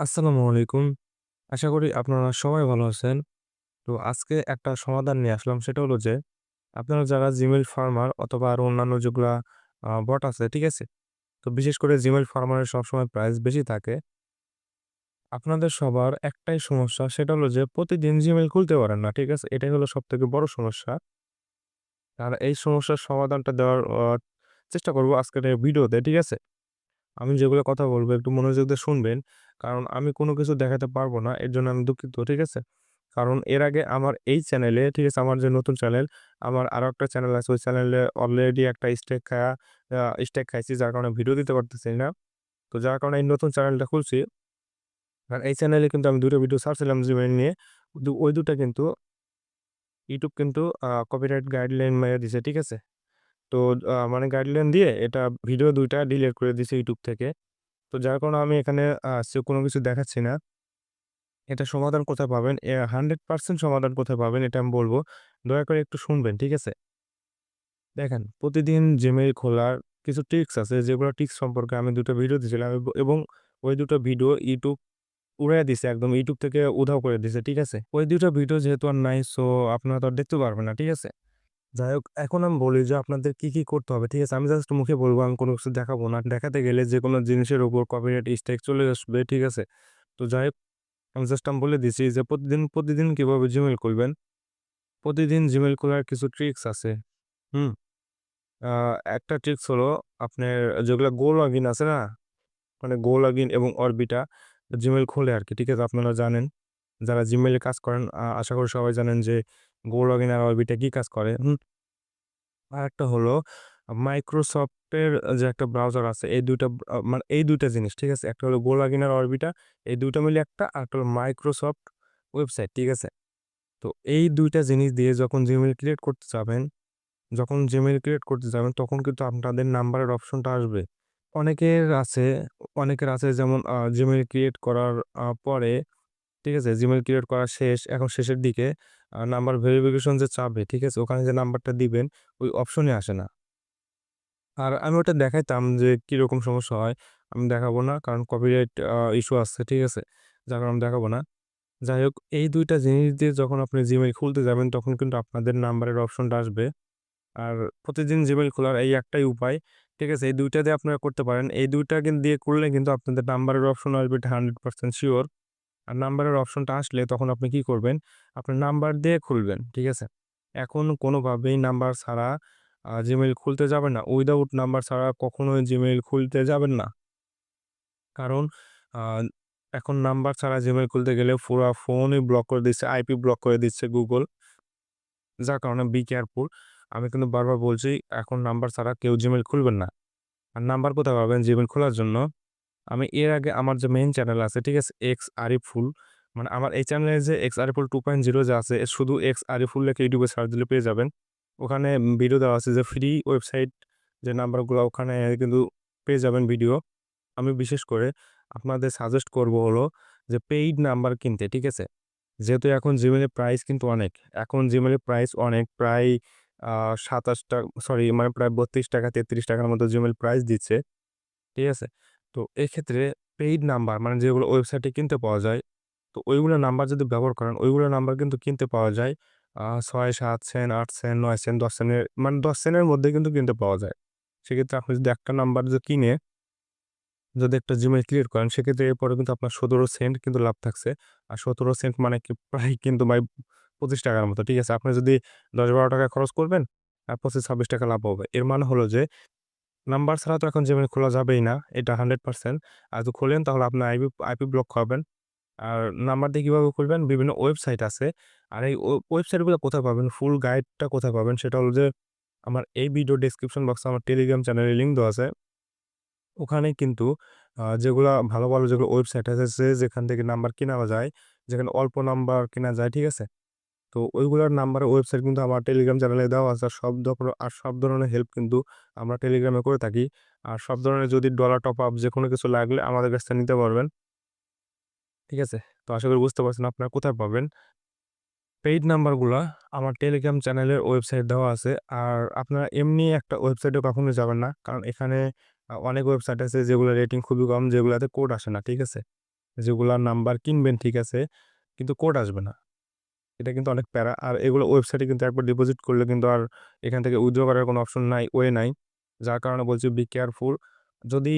আসসালামু আলাইকুম। আশা করি আপনারা সবাই ভালো আছেন। তো আজকে একটা সমাধান নিয়ে আসলাম। সেটা হলো যে, আপনারা যারা Gmail ফার্মার অথবা আরো অন্যান্য যেগুলা বট আছে, ঠিক আছে? তো বিশেষ করে Gmail ফার্মারের সবসময় প্রাইস বেশি থাকে। আপনাদের সবার একটাই সমস্যা, সেটা হলো যে প্রতিদিন Gmail খুলতে পারেন না, ঠিক আছে? এটাই হলো সবথেকে বড় সমস্যা। আর এই সমস্যার সমাধানটা দেওয়ার চেষ্টা করব আজকের এই ভিডিওতে, ঠিক আছে? আমি যেগুলো কথা বলবো একটু মনোযোগ দিয়ে শুনবেন। কারণ আমি কোনো কিছু দেখাতে পারবো না। এর জন্য আমি দুঃখিত, ঠিক আছে? কারণ এর আগে আমার এই চ্যানেলে, ঠিক আছে? আমার যে নতুন চ্যানেল, আমার আরো একটা চ্যানেল আছে। ওই চ্যানেলে অলরেডি একটা স্ট্রাইক খাইছি, যার কারণে ভিডিও দিতে পারতেছি না। তো যার কারণে এই নতুন চ্যানেলটা খুলছি। আর এই চ্যানেলে কিন্তু আমি ২ টা ভিডিও ছাড়ছিলাম Gmail নিয়ে। ওই ২ টা কিন্তু YouTube কিন্তু কপিরাইট গাইডলাইন মাইরা দিছে, ঠিক আছে? তো মানে গাইডলাইন দিয়ে এটা ভিডিও ২ টা ডিলিট করে দিছে YouTube থেকে। তো যার কারণে আমি এখানে কোনো কিছু দেখাচ্ছি না। এটা সমাধান কোথায় পাবেন? 100% সমাধান কোথায় পাবেন এটা আমি বলব। দয়া করে একটু শুনবেন, ঠিক আছে? দেখেন, প্রতিদিন Gmail খোলার কিছু ট্রিকস আছে, যেগুলো ট্রিক্স সম্পর্কে আমি ২ টা ভিডিও দিছিলাম এবং ওই ২ টা ভিডিও YouTube উড়াইয়া দিছে, একদম YouTube থেকে উধাও করে দিছে, ঠিক আছে? ওই ২ টা ভিডিও যেহেতু আর নাই, সো আপনারা তো আর দেখতে পারবেন না, ঠিক আছে? যাই হোক, এখন আমি বলি যে আপনাদের কি করতে হবে, ঠিক আছে? আমি জাস্ট মুখে বলব, আমি কোনো কিছু দেখাবো না। দেখাতে গেলে যেকোনো জিনিসের উপর কপিরাইট স্ট্রাইক চলে আসবে, ঠিক আছে? তো যাই হোক, আমি বলে দিছি যে প্রতিদিন কিভাবে Gmail খুলবেন। প্রতিদিন Gmail খোলার কিছু ট্রিকস আছে। হুম? আ একটা ট্রিকস হলো আপনার যেগুলা Go লগইন আছে না? মানে Go লগইন এবং Orbita Gmail খোলে আরকি। ঠিক আছে? আপনারা জানেন। যারা Gmail এ কাজ করেন আশা করি সবাই জানেন যে Go লগইন আর Orbita কি কাজ করে। আরেকটা হলো Microsoft এর যে একটা ব্রাউজার আছে, এই ২ টা মানে এই ২ টা জিনিস, ঠিক আছে? একটা হলো Go লগইন আর Orbita, এই ২ টা মিলে একটা, আরেকটা হলো Microsoft ওয়েবসাইট, ঠিক আছে? তো এই ২ টা জিনিস দিয়ে যখন Gmail ক্রিয়েট করতে যাবেন তখন কিন্তু আপনাদের নাম্বারের অপশনটা আসবে। অনেকের আছে অনেকের আছে যেমন Gmail ক্রিয়েট করার পরে, ঠিক আছে? Gmail ক্রিয়েট করা শেষ, এখন শেষের দিকে নাম্বার ভেরিফিকেশন যে চাবে, ঠিক আছে? ওখানে যে নাম্বারটা দিবেন ওই অপশনই আসে না। আর আমি ওটা দেখাইতাম যে কিরকম সমস্যা হয়। আমি দেখাবো না, কারণ কপিরাইট ইস্যু আছে, ঠিক আছে? যার কারণে আমি দেখাবো না। যাই হোক, এই ২ টা জিনিস দিয়ে যখন আপনি Gmail খুলতে যাবেন তখন কিন্তু আপনাদের নাম্বারের অপশনটা আসবে। আর প্রতিদিন Gmail খোলার এই একটাই উপায়। ঠিক আছে? এই ২ টা দিয়ে আপনারা করতে পারেন। এই ২ টা দিয়ে করলে কিন্তু আপনাদের নাম্বারের অপশন আসবে, এটা 100% সিওর। আর নাম্বারের অপশনটা আসলে তখন আপনি কি করবেন? আপনার নাম্বার দিয়ে খুলবেন। ঠিক আছে? এখন কোনোভাবেই নাম্বার ছাড়া Gmail খুলতে যাবেন না। উইথআউট নাম্বার ছাড়া কখনোই Gmail খুলতে যাবেন না। কারণ আ এখন নাম্বার ছাড়া Gmail খুলতে গেলে পুরা ফোনই ব্লক করে দিচ্ছে, আইপি ব্লক করে দিচ্ছে Google। যার কারণে বি কেয়ারফুল। আমি কিন্তু বারবার বলছি, এখন নাম্বার ছাড়া কেউ Gmail খুলবেন না। আর নাম্বার কোথায় পাবেন Gmail খোলার জন্য? আমি এর আগে আমার যে মেইন চ্যানেল আছে, ঠিক আছে? এক্স আরিফুল, মানে আমার এই চ্যানেলে যে এক্স আরিফুল 2.0 যে আছে, শুধু এক্স আরিফুল লিখে ইউটিউবে সার্চ দিলে পেয়ে যাবেন। ওখানে ভিডিও দেওয়া আছে যে ফ্রি ওয়েবসাইট যে নাম্বারগুলো, ওখানে কিন্তু পেয়ে যাবেন ভিডিও। আমি বিশেষ করে আপনাদের সাজেস্ট করব হলো যে পেইড নাম্বার কিনতে, ঠিক আছে? যেহেতু এখন Gmail এর প্রাইস কিন্তু অনেক। এখন Gmail এর প্রাইস অনেক, প্রায় আ ২৭ সরি, মানে প্রায় ৳৩২ ৳৩৩ র মতো Gmail প্রাইস দিচ্ছে। ঠিক আছে? তো এক্ষেত্রে পেইড নাম্বার, মানে যেগুলো ওয়েবসাইটে কিনতে পাওয়া যায়, তো ওইগুলো নাম্বার যদি ব্যবহার করেন, ওইগুলো নাম্বার কিন্তু কিনতে পাওয়া যায় ৬, ৭ সেন্ট, ৮ সেন্ট, ৯ সেন্ট, ১০ সেন্টের, মানে ১০ সেন্টের মধ্যে কিন্তু কিনতে পাওয়া যায়। সেক্ষেত্রে আপনি যদি একটা নাম্বার কিনে যদি একটা Gmail ক্রিয়েট করেন, সেক্ষেত্রে এরপরে কিন্তু আপনার ১৭ সেন্ট কিন্তু লাভ থাকছে। আর ১৭ সেন্ট মানে কি প্রায় কিন্তু ভাই ৳২৫ র মতো। ঠিক আছে? আপনি যদি ৳১০-১২ খরচ করবেন, আর ৳২৫-২৬ লাভ হবে। এর মানে হলো যে নাম্বার ছাড়া তো এখন Gmail খোলা যাবেই না। এটা 100%। আর যদি খোলেন তাহলে আপনার আইপি ব্লক খাবেন। আর নাম্বার দিয়ে কিভাবে খুলবেন? বিভিন্ন ওয়েবসাইট আছে। আর এই ওয়েবসাইটগুলো কোথায় পাবেন? ফুল গাইডটা কোথায় পাবেন? সেটা হলো যে আমার এই ভিডিও ডেসক্রিপশন বক্সে আমার টেলিগ্রাম চ্যানেলের লিঙ্ক দেওয়া আছে। ওখানে কিন্তু ভালো যেগুলো ওয়েবসাইট আছে যেখান থেকে নাম্বার কেনা যায়, যেখানে অল্প নাম্বার কেনা যায়, ঠিক আছে? তো ওইগুলার নাম্বারের ওয়েবসাইট কিন্তু আমার টেলিগ্রাম চ্যানেলে দেওয়া আছে। আর সব ধরনের হেল্প কিন্তু আমরা টেলিগ্রামে করে থাকি। আর সব ধরনের যদি ডলার টপ আপ যেকোনো কিছু লাগলে আমাদের কাছ থেকে নিতে পারবেন। ঠিক আছে? তো আশা করি বুঝতে পারছেন আপনারা কোথায় পাবেন। পেইড নাম্বারগুলা আমার টেলিগ্রাম চ্যানেলের ওয়েবসাইট দেওয়া আছে। আর আপনারা এমনি একটা ওয়েবসাইটে কখনোই যাবেন না। কারণ এখানে অনেক ওয়েবসাইট আছে যেগুলো রেটিং খুবই কম, যেগুলাতে কোড আসে না। ঠিক আছে? যেগুলার নাম্বার কিনবেন ঠিক আছে, কিন্তু কোড আসবে না। এটা কিন্তু অনেক প্যারা। আর এগুলো ওয়েবসাইটে কিন্তু একবার ডিপোজিট করলে কিন্তু আর এখান থেকে উইথড্র করার কোনো অপশন নাই, ওয়ে নাই। যার কারণে বলছি বি কেয়ারফুল। যদি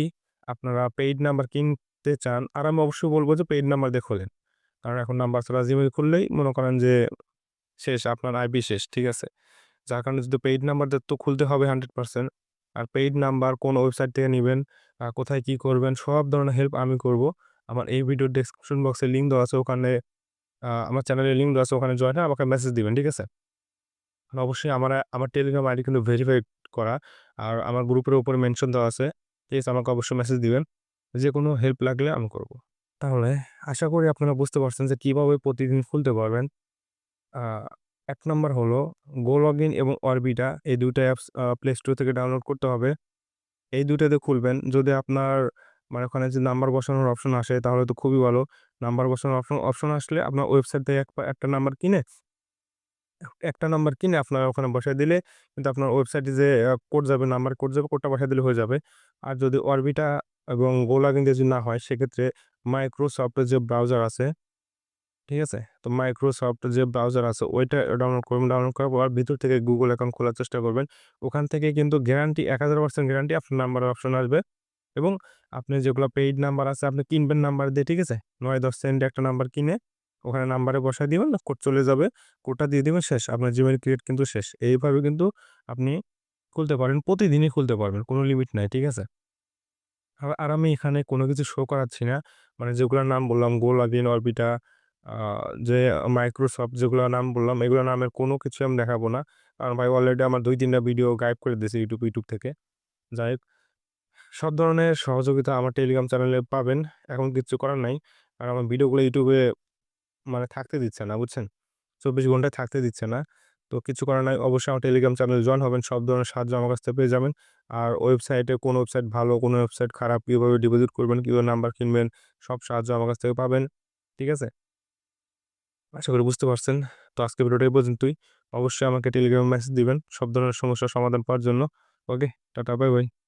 আপনারা পেইড নাম্বার কিনতে চান, আর আমি অবশ্যই বলব যে পেইড নাম্বার দিয়ে খোলেন। কারণ এখন নাম্বার ছাড়া জিমেইল খুললেই মনে করেন যে শেষ, আপনার আইপি শেষ। ঠিক আছে? যার কারণে যদি পেইড নাম্বার দিয়ে তো খুলতে হবে 100%। আর পেইড নাম্বার কোন ওয়েবসাইট থেকে নিবেন, কোথায় কি করবেন সব ধরনের হেল্প আমি করব। আমার এই ভিডিওর ডেসক্রিপশন বক্সে লিঙ্ক দেওয়া আছে, ওখানে আমার চ্যানেলের লিঙ্ক দেওয়া আছে, ওখানে জয়েন হয়ে আমাকে মেসেজ দিবেন। ঠিক আছে? আর অবশ্যই আমার টেলিগ্রাম আইডি কিন্তু ভেরিফাইড করা। আর আমার গ্রুপের উপরে মেনশন দেওয়া আছে। ঠিক আছে? আমাকে অবশ্যই মেসেজ দিবেন। যেকোনো হেল্প লাগলে আমি করব। তাহলে আশা করি আপনারা বুঝতে পারছেন যে কিভাবে প্রতিদিন খুলতে পারবেন। আ ১ নাম্বার হলো GoLogin এবং Orbita, এই ২ টা অ্যাপস Play Store থেকে ডাউনলোড করতে হবে। এই ২ টাতে খুলবেন। যদি আপনার মানে ওখানে যে নাম্বার বসানোর অপশন আসে তাহলে তো খুবই ভালো। নাম্বার বসানোর অপশন আসলে আপনার ওয়েবসাইট থেকে একটা নাম্বার কিনে একটা নাম্বার কিনে আপনারা ওখানে বসায় দিলে কিন্তু আপনার ওয়েবসাইটে যে কোড যাবে, নাম্বার কোড যাবে, কোডটা বসায় দিলে হয়ে যাবে। আর যদি Orbita এবং GoLogin দিয়ে যদি না হয় সেক্ষেত্রে Microsoft এর যে ব্রাউজার আছে, ঠিক আছে? তো Microsoft যে ব্রাউজার আছে ওইটা ডাউনলোড করবেন। ডাউনলোড করার পর ভিতর থেকে Google অ্যাকাউন্ট খোলার চেষ্টা করবেন। ওখান থেকে কিন্তু গ্যারান্টি ১০০০% গ্যারান্টি আপনার নাম্বারের অপশন আসবে এবং আপনি যেগুলো পেইড নাম্বার আছে আপনি কিনবেন নাম্বার দিয়ে, ঠিক আছে? ৯-১০ সেন্টে একটা নাম্বার কিনে ওখানে নাম্বারে বসায় দিবেন, কোড চলে যাবে। কোডটা দিয়ে দিবেন, শেষ। আপনার Gmail ক্রিয়েট কিন্তু শেষ। এইভাবে কিন্তু আপনি খুলতে পারেন। প্রতিদিনই খুলতে পারবেন। কোনো লিমিট নাই, ঠিক আছে? আর আমি এখানে কোনো কিছু শো করাচ্ছি না। মানে যেগুলার নাম বললাম GoLogin, Orbita, আ যে Microsoft যেগুলার নাম বললাম এগুলোর নামের কোনো কিছু আমি দেখাবো না। কারণ ভাই অলরেডি আমার ২-৩ টা ভিডিও গায়েব করে দিয়েছে YouTube থেকে। যাই হোক, সব ধরনের সহযোগিতা আমার টেলিগ্রাম চ্যানেলে পাবেন। এখন কিচ্ছু করার নাই। আর আমার ভিডিওগুলো YouTube এ মানে থাকতে দিচ্ছে না, বুঝছেন? ২৪ ঘন্টায় থাকতে দিচ্ছে না। তো কিছু করার নাই। অবশ্যই আমার টেলিগ্রাম চ্যানেলে জয়েন হবেন। সব ধরনের সাহায্য আমার কাছ থেকে পেয়ে যাবেন। আর ওয়েবসাইটে কোন ওয়েবসাইট ভালো, কোন ওয়েবসাইট খারাপ, কিভাবে ডিপোজিট করবেন, কিভাবে নাম্বার কিনবেন, সব সাহায্য আমার কাছ থেকে পাবেন। ঠিক আছে? আশা করি বুঝতে পারছেন। তো আজকের ভিডিওটা এই পর্যন্তই। অবশ্যই আমাকে টেলিগ্রামে মেসেজ দিবেন সব ধরনের সমস্যার সমাধান পাওয়ার জন্য। ওকে, টাটা, বাই, বাই।